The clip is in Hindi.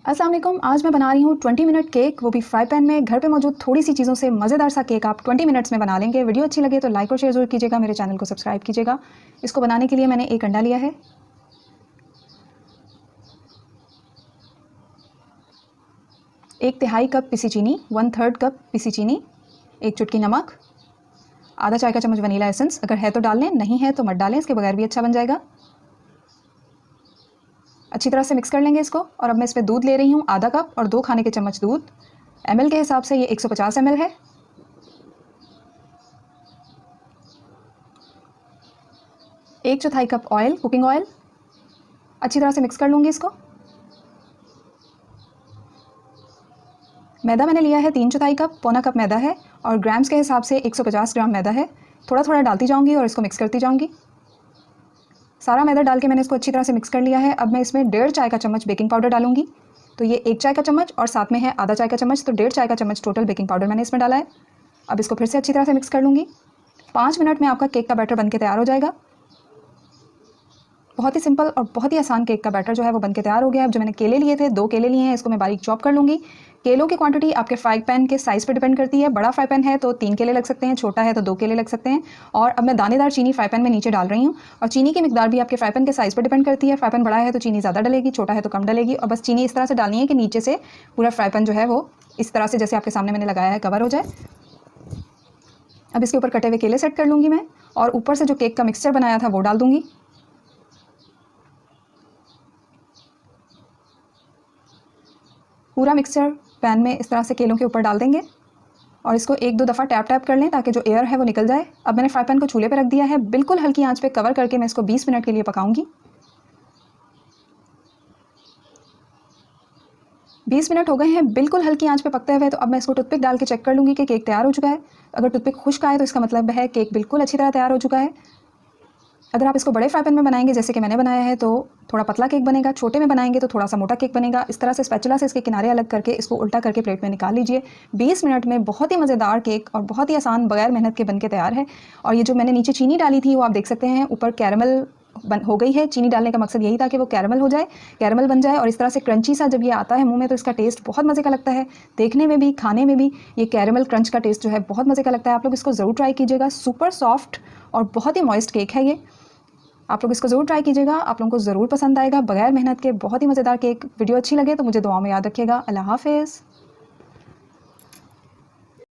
अस्सलाम वालेकुम। आज मैं बना रही हूँ 20 मिनट केक, वो भी फ्राई पैन में। घर पे मौजूद थोड़ी सी चीज़ों से मज़ेदार सा केक आप 20 मिनट्स में बना लेंगे। वीडियो अच्छी लगे तो लाइक और शेयर ज़रूर कीजिएगा, मेरे चैनल को सब्सक्राइब कीजिएगा। इसको बनाने के लिए मैंने एक अंडा लिया है, एक तिहाई कप पिसी चीनी, 1/3 कप पिसी चीनी, एक चुटकी नमक, आधा चाय का चम्मच वनीला एसेंस। अगर है तो डाल लें, नहीं है तो मत डालें, इसके बगैर भी अच्छा बन जाएगा। अच्छी तरह से मिक्स कर लेंगे इसको। और अब मैं इसमें दूध ले रही हूँ, आधा कप और 2 खाने के चम्मच दूध। ml के हिसाब से ये 150 ml है। एक चौथाई कप ऑयल, कुकिंग ऑयल। अच्छी तरह से मिक्स कर लूँगी इसको। मैदा मैंने लिया है 3/4 कप, पौना कप मैदा है और ग्राम्स के हिसाब से 150 ग्राम मैदा है। थोड़ा थोड़ा डालती जाऊँगी और इसको मिक्स करती जाऊँगी। सारा मैदा डाल के मैंने इसको अच्छी तरह से मिक्स कर लिया है। अब मैं इसमें 1.5 चाय का चम्मच बेकिंग पाउडर डालूंगी। तो ये 1 चाय का चम्मच और साथ में है आधा चाय का चम्मच, तो 1.5 चाय का चम्मच टोटल बेकिंग पाउडर मैंने इसमें डाला है। अब इसको फिर से अच्छी तरह से मिक्स कर लूँगी। 5 मिनट में आपका केक का बैटर बन के तैयार हो जाएगा। बहुत ही सिंपल और बहुत ही आसान केक का बैटर जो है वो बन के तैयार हो गया है। अब जो मैंने केले लिए थे, 2 केले लिए हैं, इसको मैं बारीक चॉप कर लूँगी। केलों की क्वांटिटी आपके फ्राई पैन के साइज़ पर डिपेंड करती है। बड़ा फ्राई पैन है तो 3 केले लग सकते हैं, छोटा है तो 2 केले लग सकते हैं। और अब मैं दानेदार चीनी फ्राई पैन में नीचे डाल रही हूँ। और चीनी की मिकदार भी आपके फ्राई पैन के साइज़ पर डिपेंड करती है। फ्राई पैन बड़ा है तो चीनी ज़्यादा डलेगी, छोटा है तो कम डलेगी। और बस चीनी इस तरह से डालनी है कि नीचे से पूरा फ्राई पैन जो है वो इस तरह से जैसे आपके सामने मैंने लगाया है कवर हो जाए। अब इसके ऊपर कटे हुए केले सेट कर लूँगी मैं और ऊपर से जो केक का मिक्सचर बनाया था वो डाल दूँगी। पूरा मिक्सचर पैन में इस तरह से केलों के ऊपर डाल देंगे और इसको 1-2 दफ़ा टैप टैप कर लें ताकि जो एयर है वो निकल जाए। अब मैंने फ्राई पैन को चूल्हे पे रख दिया है। बिल्कुल हल्की आंच पे कवर करके मैं इसको 20 मिनट के लिए पकाऊंगी। 20 मिनट हो गए हैं बिल्कुल हल्की आंच पे पकते हुए। तो अब मैं इसको टूथपिक डाल के चेक कर लूँगी कि केक तैयार हो चुका है। अगर टूथपिक खुश्क आए तो इसका मतलब है केक बिल्कुल अच्छी तरह तैयार हो चुका है। अगर आप इसको बड़े फ्राई पैन में बनाएंगे जैसे कि मैंने बनाया है तो थोड़ा पतला केक बनेगा, छोटे में बनाएंगे तो थोड़ा सा मोटा केक बनेगा। इस तरह से स्पैचुला से इसके किनारे अलग करके इसको उल्टा करके प्लेट में निकाल लीजिए। 20 मिनट में बहुत ही मज़ेदार केक और बहुत ही आसान बगैर मेहनत के बन के तैयार है। और ये जो मैंने नीचे चीनी डाली थी वो आप देख सकते हैं ऊपर कैरमल हो गई है। चीनी डालने का मकसद यही था कि वो कैरमल हो जाए, कैरमल बन जाए। और इस तरह से क्रंची सा जब ये आता है मुंह में तो इसका टेस्ट बहुत मज़े का लगता है। देखने में भी, खाने में भी ये कैरमल क्रंच का टेस्ट जो है बहुत मज़े का लगता है। आप लोग इसको ज़रूर ट्राई कीजिएगा। सुपर सॉफ्ट और बहुत ही मॉइस्ट केक है ये। आप लोग इसको ज़रूर ट्राई कीजिएगा, आप लोगों को ज़रूर पसंद आएगा। बगैर मेहनत के बहुत ही मज़ेदार केक। वीडियो अच्छी लगे तो मुझे दुआओं में याद रखिएगा। अल्लाह हाफ़िज़।